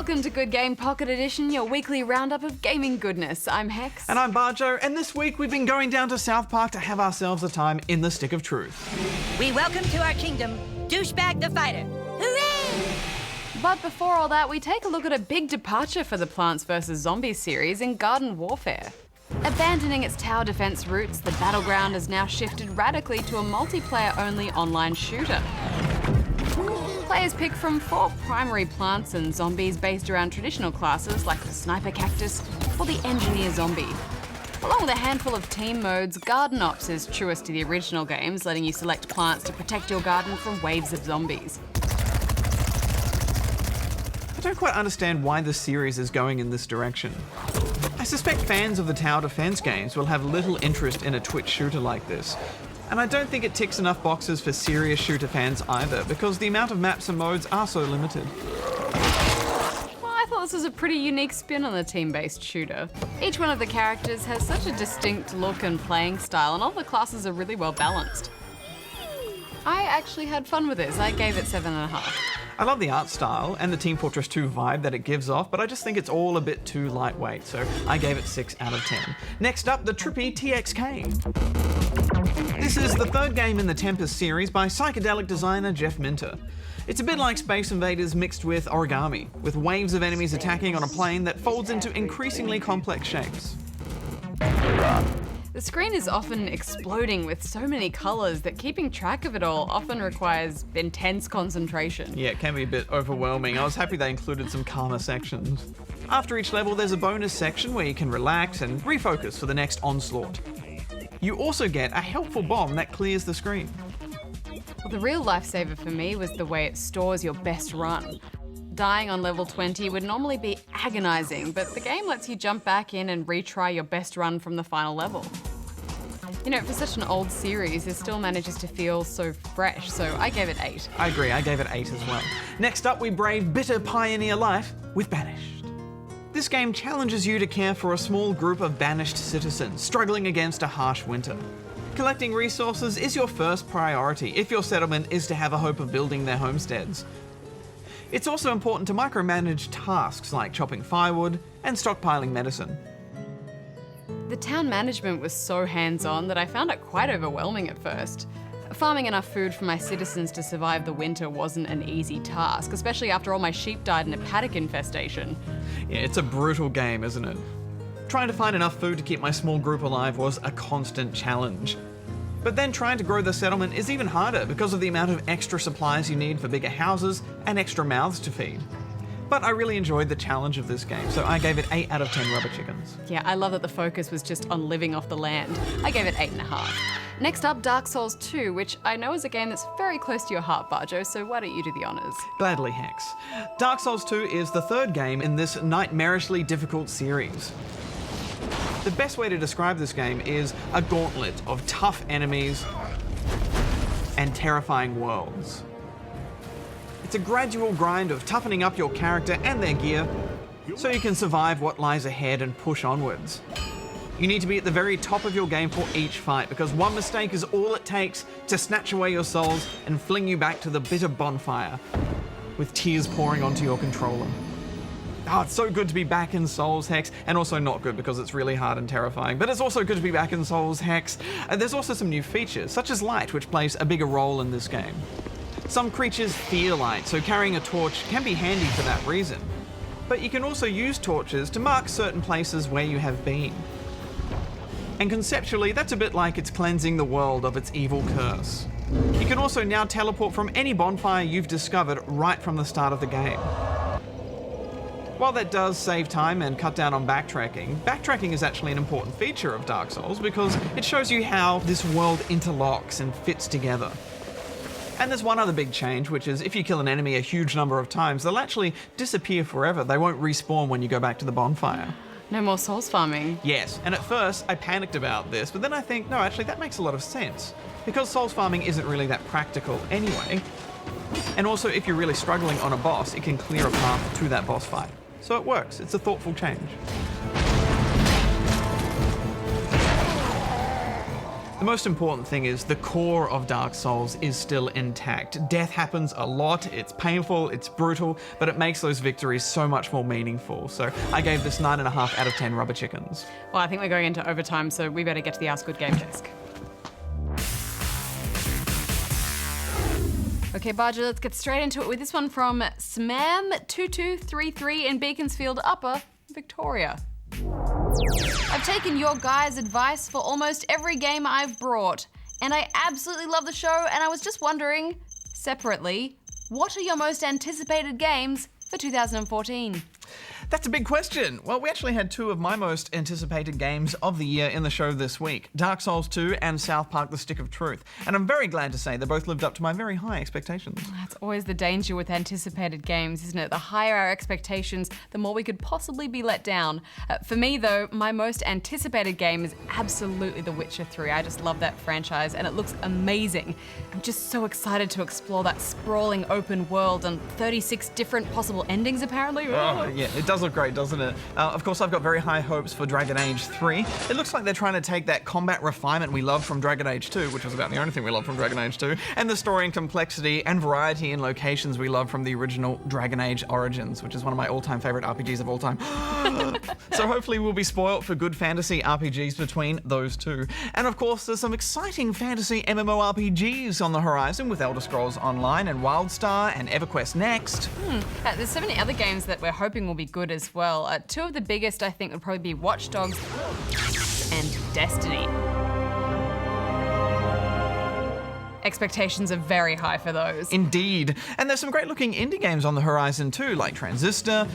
Welcome to Good Game Pocket Edition, your weekly roundup of gaming goodness. I'm Hex. And I'm Bajo, and this week we've been going down to South Park to have ourselves a time in the Stick of Truth. We welcome to our kingdom, Douchebag the Fighter. Hooray! But before all that, we take a look at a big departure for the Plants vs. Zombies series in Garden Warfare. Abandoning its tower defense roots, the battleground has now shifted radically to a multiplayer-only online shooter. Players pick from 4 primary plants and zombies based around traditional classes like the sniper cactus or the engineer zombie. Along with a handful of team modes, Garden Ops is truest to the original games, letting you select plants to protect your garden from waves of zombies. I don't quite understand why the series is going in this direction. I suspect fans of the tower defense games will have little interest in a Twitch shooter like this. And I don't think it ticks enough boxes for serious shooter fans either, because the amount of maps and modes are so limited. Well, I thought this was a pretty unique spin on the team-based shooter. Each one of the characters has such a distinct look and playing style, and all the classes are really well balanced. I actually had fun with this. I gave it 7.5. I love the art style and the Team Fortress 2 vibe that it gives off, but I just think it's all a bit too lightweight, so I gave it 6 out of 10. Next up, the trippy TXK. This is the third game in the Tempest series by psychedelic designer Jeff Minter. It's a bit like Space Invaders mixed with origami, with waves of enemies attacking on a plane that folds into increasingly complex shapes. The screen is often exploding with so many colours that keeping track of it all often requires intense concentration. Yeah, it can be a bit overwhelming. I was happy they included some calmer sections. After each level, there's a bonus section where you can relax and refocus for the next onslaught. You also get a helpful bomb that clears the screen. Well, the real lifesaver for me was the way it stores your best run. Dying on level 20 would normally be agonising, but the game lets you jump back in and retry your best run from the final level. You know, for such an old series, it still manages to feel so fresh, so I gave it 8. I agree, I gave it 8 as well. Next up, we brave bitter pioneer life with Banished. This game challenges you to care for a small group of banished citizens struggling against a harsh winter. Collecting resources is your first priority if your settlement is to have a hope of building their homesteads. It's also important to micromanage tasks like chopping firewood and stockpiling medicine. The town management was so hands-on that I found it quite overwhelming at first. Farming enough food for my citizens to survive the winter wasn't an easy task, especially after all my sheep died in a paddock infestation. Yeah, it's a brutal game, isn't it? Trying to find enough food to keep my small group alive was a constant challenge. But then trying to grow the settlement is even harder because of the amount of extra supplies you need for bigger houses and extra mouths to feed. But I really enjoyed the challenge of this game, so I gave it 8 out of 10 rubber chickens. Yeah, I love that the focus was just on living off the land. I gave it 8.5. Next up, Dark Souls 2, which I know is a game that's very close to your heart, Bajo, so why don't you do the honours? Gladly, Hex. Dark Souls 2 is the third game in this nightmarishly difficult series. The best way to describe this game is a gauntlet of tough enemies and terrifying worlds. It's a gradual grind of toughening up your character and their gear so you can survive what lies ahead and push onwards. You need to be at the very top of your game for each fight, because one mistake is all it takes to snatch away your souls and fling you back to the bitter bonfire with tears pouring onto your controller. Oh, it's so good to be back in Souls, Hex, and also not good because it's really hard and terrifying, but it's also good to be back in Souls, Hex. There's also some new features, such as light, which plays a bigger role in this game. Some creatures fear light, so carrying a torch can be handy for that reason. But you can also use torches to mark certain places where you have been. And conceptually, that's a bit like it's cleansing the world of its evil curse. You can also now teleport from any bonfire you've discovered right from the start of the game. While that does save time and cut down on backtracking is actually an important feature of Dark Souls because it shows you how this world interlocks and fits together. And there's one other big change, which is if you kill an enemy a huge number of times, they'll actually disappear forever. They won't respawn when you go back to the bonfire. No more souls farming. Yes, and at first I panicked about this, but then I think, no, actually that makes a lot of sense. Because souls farming isn't really that practical anyway. And also, if you're really struggling on a boss, it can clear a path to that boss fight. So it works, it's a thoughtful change. The most important thing is the core of Dark Souls is still intact. Death happens a lot, it's painful, it's brutal, but it makes those victories so much more meaningful. So I gave this 9.5 out of 10 rubber chickens. Well, I think we're going into overtime, so we better get to the Ask Good Game desk. Okay, Bajo, let's get straight into it with this one from Smam2233 in Beaconsfield Upper, Victoria. I've taken your guys' advice for almost every game I've brought, and I absolutely love the show, and I was just wondering, separately, what are your most anticipated games for 2014? That's a big question. Well, we actually had two of my most anticipated games of the year in the show this week, Dark Souls 2 and South Park: The Stick of Truth. And I'm very glad to say they both lived up to my very high expectations. That's always the danger with anticipated games, isn't it? The higher our expectations, the more we could possibly be let down. For me, though, my most anticipated game is absolutely The Witcher 3. I just love that franchise, and it looks amazing. I'm just so excited to explore that sprawling open world and 36 different possible endings, apparently. Oh, yeah, it does look great, doesn't it? Of course, I've got very high hopes for Dragon Age 3. It looks like they're trying to take that combat refinement we loved from Dragon Age 2, which was about the only thing we loved from Dragon Age 2, and the story and complexity and variety in locations we loved from the original Dragon Age Origins, which is one of my all-time favorite RPGs of all time. So hopefully we'll be spoilt for good fantasy RPGs between those two. And of course, there's some exciting fantasy MMORPGs on the horizon with Elder Scrolls Online and WildStar and EverQuest Next. There's so many other games that we're hoping will be good as well. Two of the biggest, I think, would probably be Watch Dogs and Destiny. Expectations are very high for those. Indeed. And there's some great looking indie games on the horizon too, like Transistor,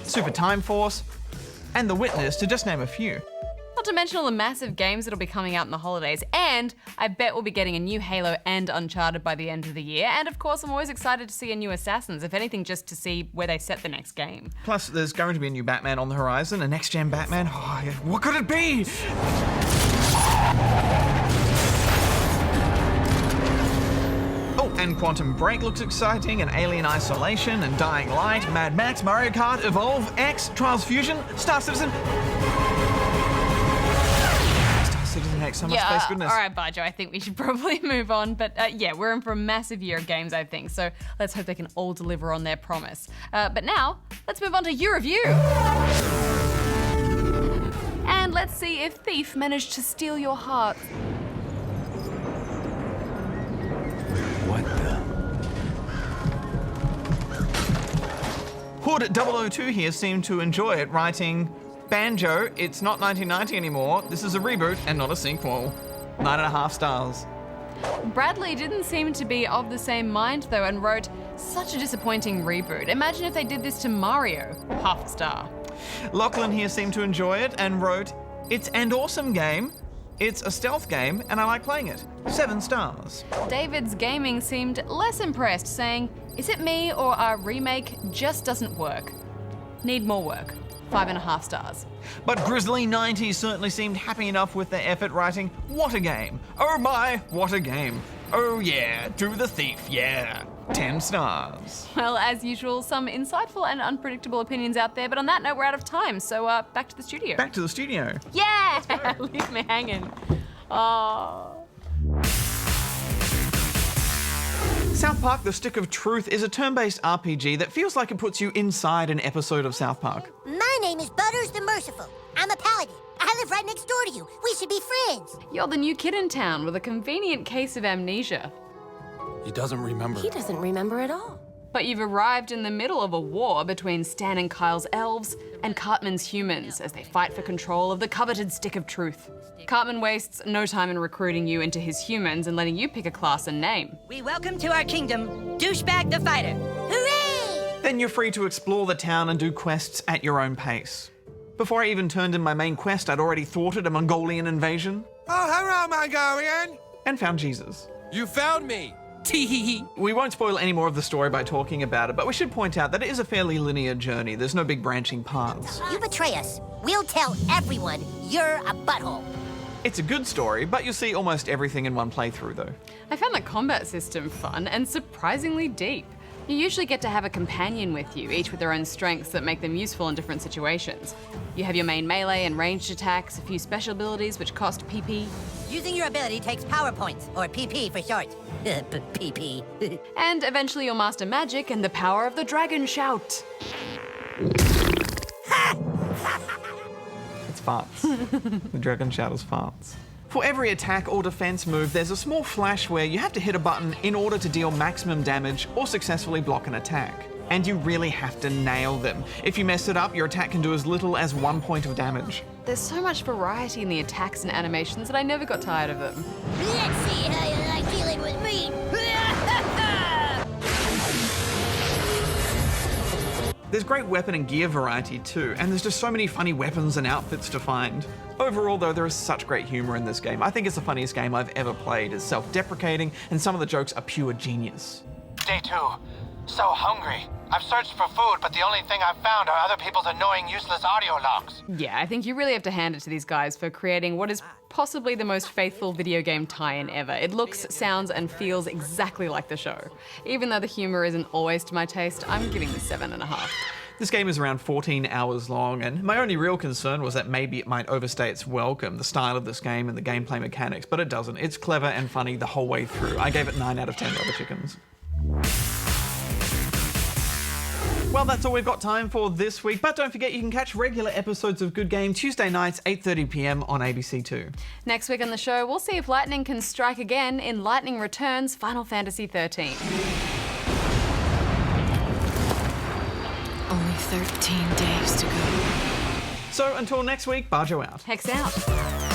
Super Time Force, and The Witness, to just name a few. Not to mention all the massive games that'll be coming out in the holidays, and I bet we'll be getting a new Halo and Uncharted by the end of the year, and of course I'm always excited to see a new Assassins, if anything just to see where they set the next game. Plus there's going to be a new Batman on the horizon, a next-gen Batman. Oh, yeah. What could it be? Oh, and Quantum Break looks exciting, and Alien Isolation, and Dying Light, Mad Max, Mario Kart, Evolve, X, Trials Fusion, Star Citizen. Citizen X, so much space, goodness. All right, Bajo, I think we should probably move on. But yeah, we're in for a massive year of games, I think. So let's hope they can all deliver on their promise. But now, let's move on to your review. And let's see if Thief managed to steal your heart. What the? Hood 002 here seemed to enjoy it, writing, Banjo, it's not 1990 anymore. This is a reboot and not a sequel. 9.5 stars. Bradley didn't seem to be of the same mind though and wrote, such a disappointing reboot. Imagine if they did this to Mario. Half a star. Lachlan here seemed to enjoy it and wrote, it's an awesome game. It's a stealth game and I like playing it. 7 stars. David's Gaming seemed less impressed, saying, is it me or our remake just doesn't work? Need more work. 5.5 stars. But Grizzly90 certainly seemed happy enough with their effort, writing, what a game. Oh my, what a game. Oh yeah, do the thief, yeah. 10 stars. Well, as usual, some insightful and unpredictable opinions out there, but on that note, we're out of time, so back to the studio. Back to the studio. Yeah! Leave me hanging. Oh. South Park: The Stick of Truth is a turn-based RPG that feels like it puts you inside an episode of South Park. My name is Butters the Merciful. I'm a paladin. I live right next door to you. We should be friends. You're the new kid in town with a convenient case of amnesia. He doesn't remember. He doesn't remember at all. But you've arrived in the middle of a war between Stan and Kyle's elves and Cartman's humans as they fight for control of the coveted Stick of Truth. Cartman wastes no time in recruiting you into his humans and letting you pick a class and name. We welcome to our kingdom, Douchebag the Fighter. Hooray! Then you're free to explore the town and do quests at your own pace. Before I even turned in my main quest, I'd already thwarted a Mongolian invasion. Oh, hello, Mongolian! And found Jesus. You found me! Tee-hee-hee. We won't spoil any more of the story by talking about it, but we should point out that it is a fairly linear journey. There's no big branching paths. You betray us. We'll tell everyone you're a butthole. It's a good story, but you'll see almost everything in one playthrough though. I found the combat system fun and surprisingly deep. You usually get to have a companion with you, each with their own strengths that make them useful in different situations. You have your main melee and ranged attacks, a few special abilities which cost PP, Using your ability takes power points, or PP for short. PP. and eventually you'll master magic and the power of the dragon shout. It's farts. The dragon shatters farts. For every attack or defense move, there's a small flash where you have to hit a button in order to deal maximum damage or successfully block an attack. And you really have to nail them. If you mess it up, your attack can do as little as 1 point of damage. There's so much variety in the attacks and animations that I never got tired of them. Let's see how you like dealing with me. There's great weapon and gear variety too, and there's just so many funny weapons and outfits to find. Overall though, there is such great humour in this game. I think it's the funniest game I've ever played. It's self-deprecating, and some of the jokes are pure genius. Day 2. So hungry. I've searched for food, but the only thing I've found are other people's annoying, useless audio logs. Yeah, I think you really have to hand it to these guys for creating what is possibly the most faithful video game tie-in ever. It looks, sounds, and feels exactly like the show. Even though the humour isn't always to my taste, I'm giving this 7.5. This game is around 14 hours long, and my only real concern was that maybe it might overstay its welcome, the style of this game and the gameplay mechanics, but it doesn't. It's clever and funny the whole way through. I gave it 9 out of 10 rubber chickens. Well, that's all we've got time for this week, but don't forget you can catch regular episodes of Good Game Tuesday nights, 8:30 p.m. on ABC2. Next week on the show, we'll see if lightning can strike again in Lightning Returns Final Fantasy XIII. Only 13 days to go. So until next week, Bajo out. Hex out.